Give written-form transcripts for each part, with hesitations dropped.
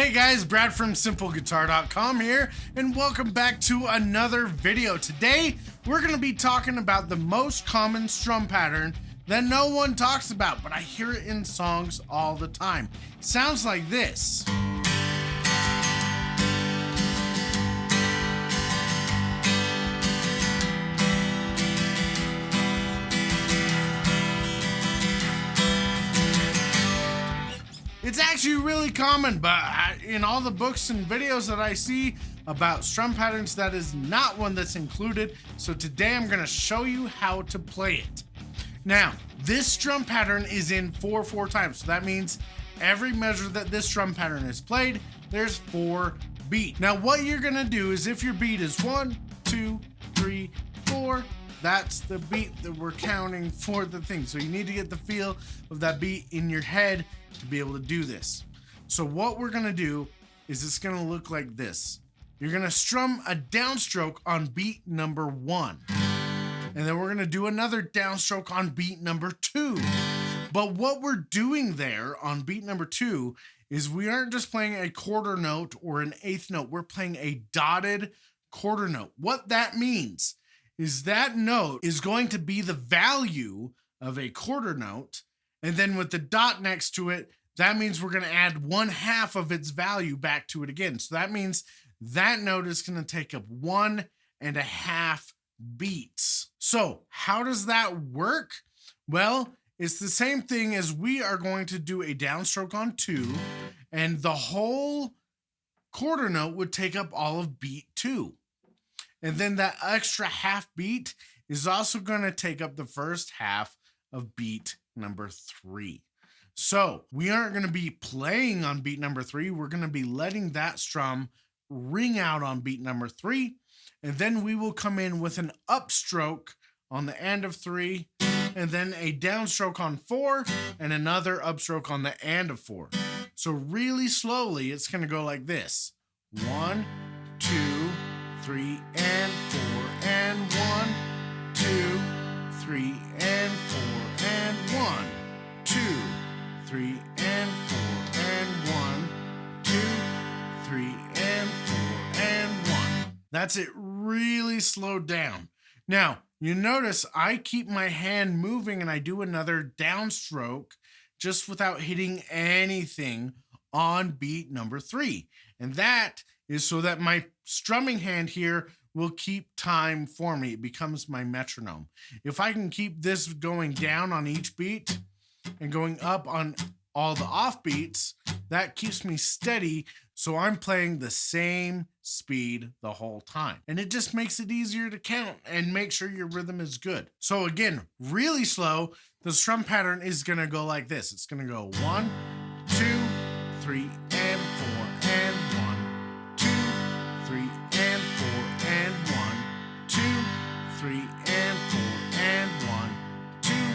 Hey guys, Brad from SimpleGuitar.com here, and welcome back to another video. Today, we're going to be talking about the most common strum pattern that no one talks about, but I hear it in songs all the time. Sounds like this. It's actually really common, but in all the books and videos that I see about strum patterns, that is not one that's included. So today I'm gonna show you how to play it. Now, this strum pattern is in 4/4 time. So that means every measure that this strum pattern is played, there's 4 beats. Now, what you're gonna do is if your beat is 1, 2, 3, 4, that's the beat that we're counting for the thing. So you need to get the feel of that beat in your head to be able to do this. So what we're gonna do is it's gonna look like this. You're gonna strum a downstroke on beat number 1. And then we're gonna do another downstroke on beat number 2. But what we're doing there on beat number 2 is we aren't just playing a quarter note or an eighth note, we're playing a dotted quarter note. What that means is that note is going to be the value of a quarter note, and then with the dot next to it, that means we're going to add 1/2 of its value back to it again. So that means that note is going to take up 1.5 beats. So how does that work? Well, it's the same thing as we are going to do a downstroke on 2, and the whole quarter note would take up all of beat 2. And then that extra half beat is also going to take up the first half of beat number 3. So we aren't going to be playing on beat number 3. We're going to be letting that strum ring out on beat number 3. And then we will come in with an upstroke on the end of 3, and then a downstroke on 4, and another upstroke on the end of 4. So really slowly, it's going to go like this. 1, 2, 3, and 4, and 1, 2, 3, and 4, and 1, 2, 3, and 4, and 1, 2, 3, and 4, and 1. That's it, really slowed down. Now, you notice I keep my hand moving and I do another downstroke just without hitting anything on beat number 3. And that is so that my strumming hand here will keep time for me. It becomes my metronome. If I can keep this going down on each beat and going up on all the off beats, that keeps me steady, so I'm playing the same speed the whole time. And it just makes it easier to count and make sure your rhythm is good. So again, really slow, the strum pattern is gonna go like this. It's gonna go 1, 2, 3, and 4, and 1, 2, 3, and 4, and 1, 2, 3, and 4, and 1, 2,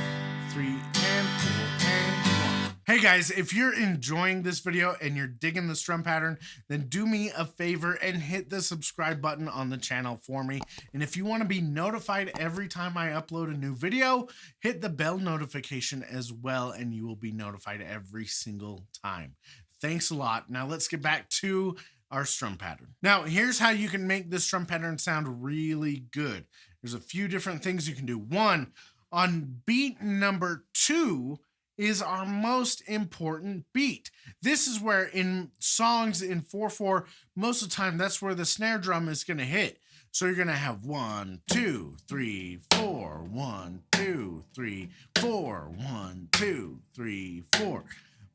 3, and 4, and 1. Hey guys, if you're enjoying this video and you're digging the strum pattern, then do me a favor and hit the subscribe button on the channel for me. And if you want to be notified every time I upload a new video, hit the bell notification as well, and you will be notified every single time. Thanks a lot. Now let's get back to our strum pattern. Now, here's how you can make this strum pattern sound really good. There's a few different things you can do. 1, on beat number 2 is our most important beat. This is where in songs in 4/4, most of the time, that's where the snare drum is gonna hit. So you're gonna have 1, 2, 3, 4, 1, 2, 3, 4, 1, 2, 3, 4.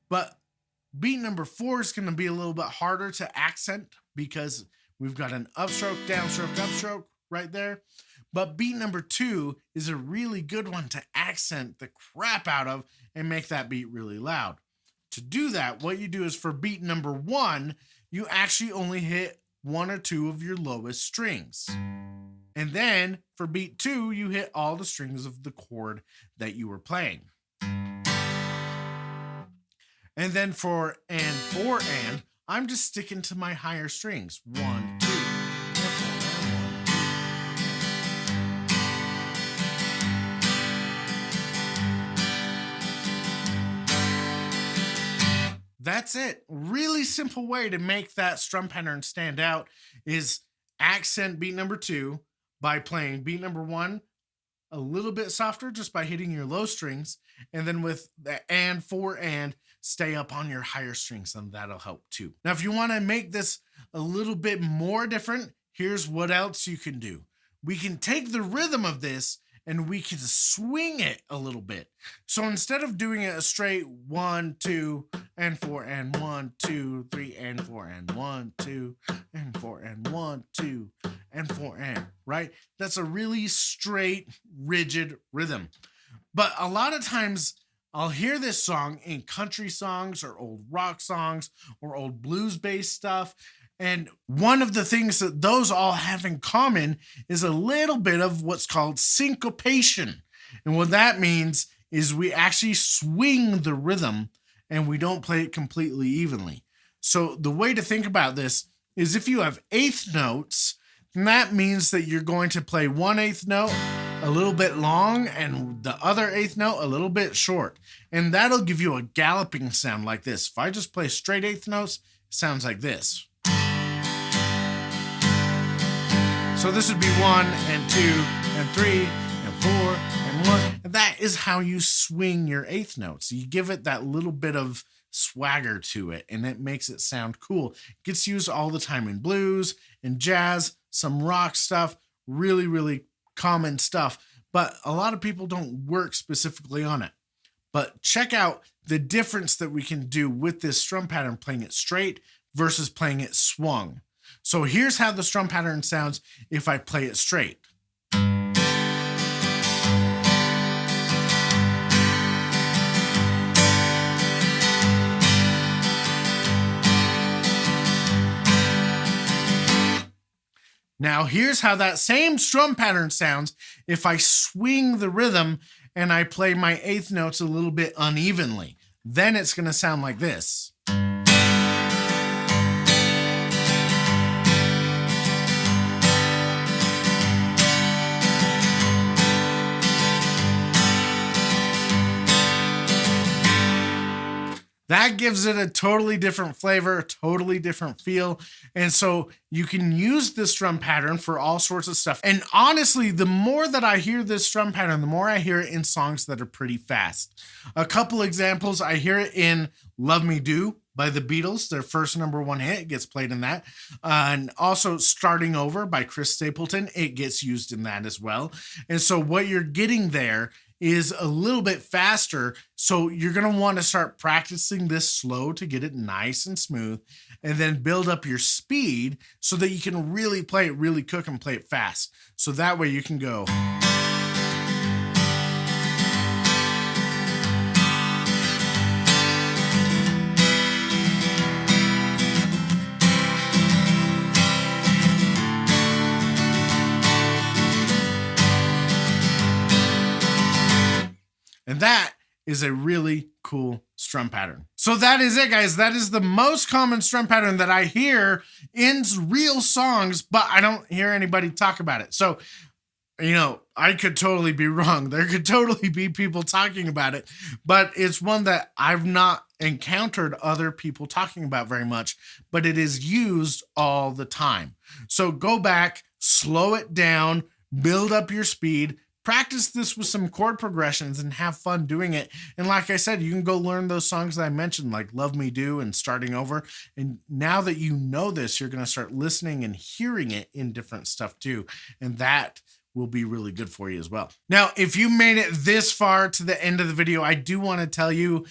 But beat number 4 is going to be a little bit harder to accent because we've got an upstroke, downstroke, upstroke right there. But beat number 2 is a really good one to accent the crap out of and make that beat really loud. To do that, what you do is for beat number 1, you actually only hit 1 or 2 of your lowest strings. And then for beat 2, you hit all the strings of the chord that you were playing. And then for and 4 and, I'm just sticking to my higher strings. 1, 2, and 4, and 1. That's it. Really simple way to make that strum pattern stand out is accent beat number 2 by playing beat number 1 a little bit softer just by hitting your low strings, and then with the and for and stay up on your higher strings, and that'll help too. Now if you want to make this a little bit more different, here's what else you can do. We can take the rhythm of this and we can swing it a little bit. So instead of doing it a straight 1 2 and 4 and 1 2 3 and 4 and 1 2 and 4 and 1 2 and 4 and, right? That's a really straight, rigid rhythm. But a lot of times I'll hear this song in country songs or old rock songs or old blues-based stuff. And one of the things that those all have in common is a little bit of what's called syncopation. And what that means is we actually swing the rhythm and we don't play it completely evenly. So the way to think about this is if you have eighth notes, then that means that you're going to play one eighth note a little bit long and the other eighth note a little bit short. And that'll give you a galloping sound like this. If I just play straight eighth notes, it sounds like this. So this would be 1 and 2 and 3 and 4 and 1. And that is how you swing your eighth notes. You give it that little bit of swagger to it, and it makes it sound cool. It gets used all the time in blues, in jazz, some rock stuff, really, really common stuff. But a lot of people don't work specifically on it. But check out the difference that we can do with this strum pattern, playing it straight versus playing it swung. So here's how the strum pattern sounds if I play it straight. Now here's how that same strum pattern sounds if I swing the rhythm and I play my eighth notes a little bit unevenly. Then it's going to sound like this. That gives it a totally different flavor, a totally different feel. And so you can use this drum pattern for all sorts of stuff. And honestly, the more that I hear this drum pattern, the more I hear it in songs that are pretty fast. A couple examples, I hear it in Love Me Do by the Beatles. Their first #1 hit gets played in that. And also Starting Over by Chris Stapleton. It gets used in that as well. And so what you're getting there is a little bit faster. So you're going to want to start practicing this slow to get it nice and smooth, and then build up your speed so that you can really play it, really cook and play it fast. So that way you can go. And that is a really cool strum pattern. So that is it, guys. That is the most common strum pattern that I hear in real songs, but I don't hear anybody talk about it. So, I could totally be wrong. There could totally be people talking about it, but it's one that I've not encountered other people talking about very much, but it is used all the time. So go back, slow it down, build up your speed, practice this with some chord progressions and have fun doing it. And like I said, you can go learn those songs that I mentioned, like Love Me Do and Starting Over. And now that you know this, you're going to start listening and hearing it in different stuff too. And that will be really good for you as well. Now, if you made it this far to the end of the video, I do want to tell you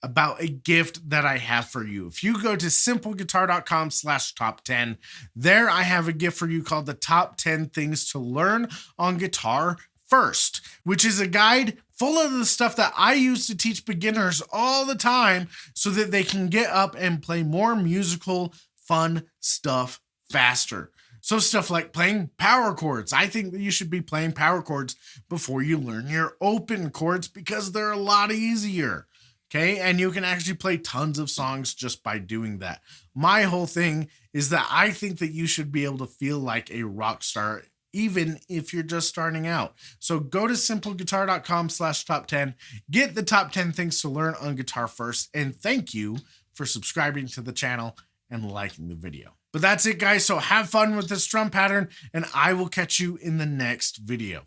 about a gift that I have for you. If you go to simpleguitar.com/top10, there I have a gift for you called the Top 10 Things to Learn on Guitar First, which is a guide full of the stuff that I use to teach beginners all the time so that they can get up and play more musical, fun stuff faster. So stuff like playing power chords. I think that you should be playing power chords before you learn your open chords because they're a lot easier. Okay, and you can actually play tons of songs just by doing that. My whole thing is that I think that you should be able to feel like a rock star even if you're just starting out. So go to simpleguitar.com/top10, get the top 10 things to learn on Guitar First, and thank you for subscribing to the channel and liking the video. But that's it, guys. So have fun with this strum pattern, and I will catch you in the next video.